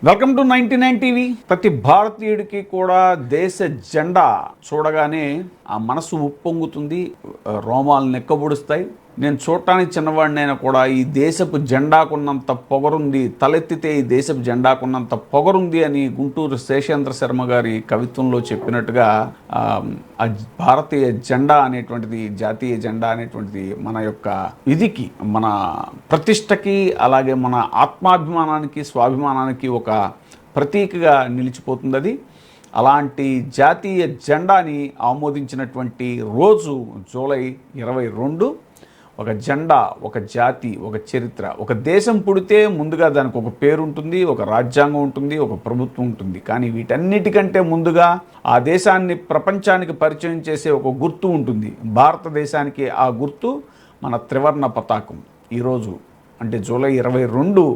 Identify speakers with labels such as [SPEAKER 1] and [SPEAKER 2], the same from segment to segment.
[SPEAKER 1] Welcome to 99 TV. ప్రతి భారతీయుడికి కూడా దేశ జెండా చూడగానే ఆ మనసు ఉప్పొంగుతుంది, రోమాలు నెక్కబొడుస్తాయి. నేను చూడటానికి చిన్నవాడినైనా కూడా ఈ దేశపు జెండాకున్నంత పొగరుంది, తలెత్తితే ఈ దేశపు జెండాకున్నంత పొగరుంది అని గుంటూరు శేషేంద్ర శర్మ గారి కవిత్వంలో చెప్పినట్టుగా ఆ భారతీయ జెండా అనేటువంటిది, జాతీయ జెండా అనేటువంటిది మన యొక్క విధికి, మన ప్రతిష్టకి, అలాగే మన ఆత్మాభిమానానికి, స్వాభిమానానికి ఒక ప్రతీకగా నిలిచిపోతుంది అది. అలాంటి జాతీయ జెండాని ఆమోదించినటువంటి రోజు జూలై 22. ఒక జెండా, ఒక జాతి, ఒక చరిత్ర. ఒక దేశం పుడితే ముందుగా దానికి ఒక పేరు ఉంటుంది, ఒక రాజ్యాంగం ఉంటుంది, ఒక ప్రభుత్వం ఉంటుంది. కానీ వీటన్నిటికంటే ముందుగా ఆ దేశాన్ని ప్రపంచానికి పరిచయం చేసే ఒక గుర్తు ఉంటుంది. భారతదేశానికి ఆ గుర్తు మన త్రివర్ణ పతాకం. ఈరోజు అంటే జూలై 22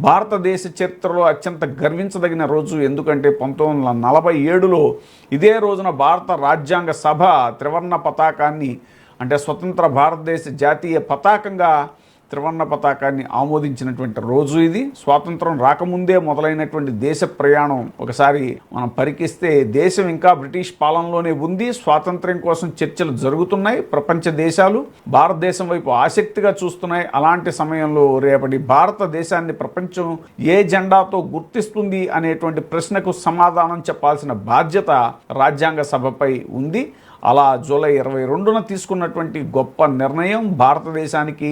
[SPEAKER 1] భారతదేశ చరిత్రలో అత్యంత గర్వించదగిన రోజు. ఎందుకంటే 1947లో ఇదే రోజున భారత రాజ్యాంగ సభ త్రివర్ణ పతాకాన్ని, అంటే స్వతంత్ర భారతదేశ జాతీయ పతాకంగా త్రివర్ణ పతాకాన్ని ఆమోదించినటువంటి రోజు ఇది. స్వాతంత్రం రాకముందే మొదలైనటువంటి దేశ ప్రయాణం ఒకసారి మనం పరికిస్తే దేశం ఇంకా బ్రిటిష్ పాలనలోనే ఉంది. స్వాతంత్ర్యం కోసం చర్చలు జరుగుతున్నాయి. ప్రపంచ దేశాలు భారతదేశం వైపు ఆసక్తిగా చూస్తున్నాయి. అలాంటి సమయంలో రేపటి భారతదేశాన్ని ప్రపంచం ఏ జెండాతో గుర్తిస్తుంది అనేటువంటి ప్రశ్నకు సమాధానం చెప్పాల్సిన బాధ్యత రాజ్యాంగ సభపై ఉంది. అలా జూలై 22న తీసుకున్నటువంటి గొప్ప నిర్ణయం భారతదేశానికి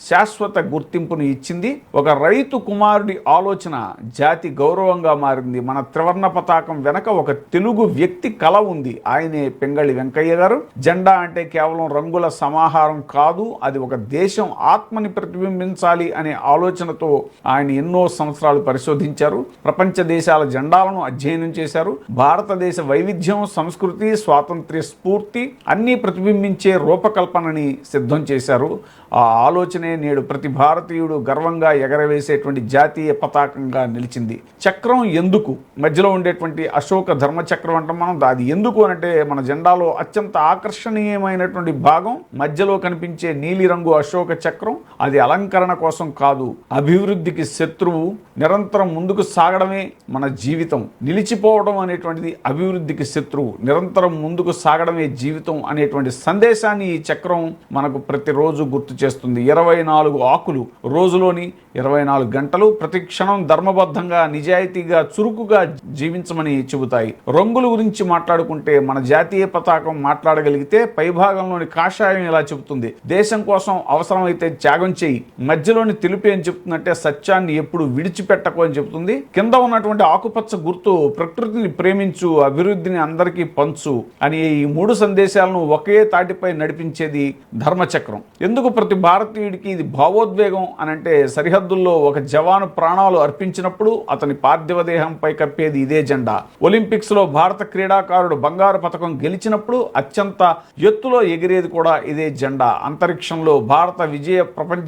[SPEAKER 1] శాశ్వత గుర్తింపును ఇచ్చింది. ఒక రైతు కుమారుడి ఆలోచన జాతి గౌరవంగా మారింది. మన త్రివర్ణ పతాకం వెనక ఒక తెలుగు వ్యక్తి కళ ఉంది. ఆయనే పింగళి వెంకయ్య గారు. జెండా అంటే కేవలం రంగుల సమాహారం కాదు, అది ఒక దేశం ఆత్మని ప్రతిబింబించాలి అనే ఆలోచనతో ఆయన ఎన్నో సంవత్సరాలు పరిశోధించారు. ప్రపంచ దేశాల జెండాలను అధ్యయనం చేశారు. భారతదేశ వైవిధ్యం, సంస్కృతి, స్వాతంత్ర్య స్ఫూర్తి అన్నీ ప్రతిబింబించే రూపకల్పనని సిద్ధం చేశారు. ఆ ఆలోచనే నేడు ప్రతి భారతీయుడు గర్వంగా ఎగరవేసేటువంటి జాతీయ పతాకంగా నిలిచింది. చక్రం ఎందుకు? మధ్యలో ఉండేటువంటి అశోక ధర్మచక్రం అంటాం మనం. అది ఎందుకు అంటే మన జెండాలో అత్యంత ఆకర్షణీయమైనటువంటి భాగం మధ్యలో కనిపించే నీలిరంగు అశోక చక్రం. అది అలంకరణ కోసం కాదు, అభివృద్ధికి శత్రువు. నిరంతరం ముందుకు సాగడమే మన జీవితం. నిలిచిపోవడం అనేటువంటిది అభివృద్ధికి శత్రువు. నిరంతరం ముందుకు సాగడమే జీవితం అనేటువంటి సందేశాన్ని ఈ చక్రం మనకు ప్రతిరోజు గుర్తు చేస్తుంది. 24 ఆకులు, రోజులోని 24 గంటలు, ప్రతి క్షణం ధర్మబద్ధంగా, నిజాయితీగా, చురుకుగా జీవించమని చెబుతాయి. రంగుల గురించి మాట్లాడుకుంటే మన జాతీయ పతాకం మాట్లాడగలిగితే పైభాగంలోని కాషాయం ఇలా చెబుతుంది, దేశం కోసం అవసరమైతే త్యాగం చేయి. మధ్యలోని తెలుపు ఏం చెప్తుందంటే సత్యాన్ని ఎప్పుడు విడిచిపెట్టకు అని చెబుతుంది. కింద ఉన్నటువంటి ఆకుపచ్చ గుర్తు ప్రకృతిని ప్రేమించు, అభివృద్ధిని అందరికీ పంచు అని ఈ 3 సందేశాలను ఒకే తాటిపై నడిపించేది ధర్మచక్రం. ఎందుకు ప్రతి భారతీయుడికి ఇది భావోద్వేగం అని అంటే, సరిహద్దుల్లో ఒక జవాను ప్రాణాలు అర్పించినప్పుడు అతని పార్థివ దేహంపై కప్పేది ఇదే జెండా. ఒలింపిక్స్ లో భారత క్రీడాకారుడు బంగారు పతకం గెలిచినప్పుడు అత్యంత ఎత్తులో ఎగిరేది కూడా ఇదే జెండా. అంతరిక్షంలో భారత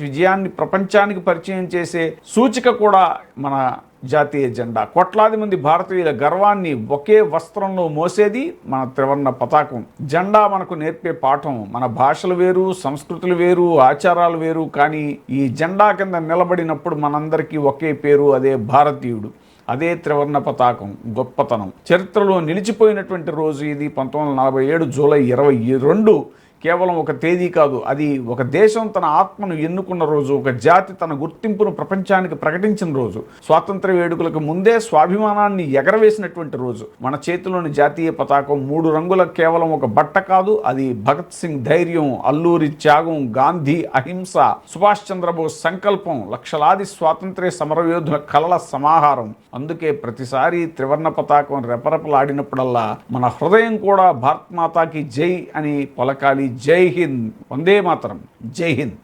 [SPEAKER 1] విజయాన్ని ప్రపంచానికి పరిచయం చేసే సూచిక కూడా మన జాతీయ జెండా. కోట్లాది మంది భారతీయుల గర్వాన్ని ఒకే వస్త్రంలో మోసేది మన త్రివర్ణ పతాకం. జెండా మనకు నేర్పే పాఠం. మన భాషలు వేరు, సంస్కృతులు వేరు, ఆచారాలు వేరు, కానీ ఈ జెండా కింద నిలబడినప్పుడు మనందరికీ ఒకే పేరు, అదే భారతీయుడు, అదే త్రివర్ణ పతాకం గొప్పతనం. చరిత్రలో నిలిచిపోయినటువంటి రోజు ఇది. 1947 జూలై 22 కేవలం ఒక తేదీ కాదు, అది ఒక దేశం తన ఆత్మను ఎన్నుకున్న రోజు, ఒక జాతి తన గుర్తింపును ప్రపంచానికి ప్రకటించిన రోజు, స్వాతంత్ర వేడుకలకు ముందే స్వాభిమానాన్ని ఎగరవేసినటువంటి రోజు. మన చేతిలోని జాతీయ పతాకం 3 రంగుల కేవలం ఒక బట్ట కాదు, అది భగత్ సింగ్ ధైర్యం, అల్లూరి త్యాగం, గాంధీ అహింస, సుభాష్ చంద్రబోస్ సంకల్పం, లక్షలాది స్వాతంత్ర్య సమరయోధుల కలల సమాహారం. అందుకే ప్రతిసారి త్రివర్ణ పతాకం రెపరెపలాడినప్పుడల్లా మన హృదయం కూడా భారత్ మాతాకి జై అని పలకాలి. జై హింద్, వందే మాతరం, జై హింద్.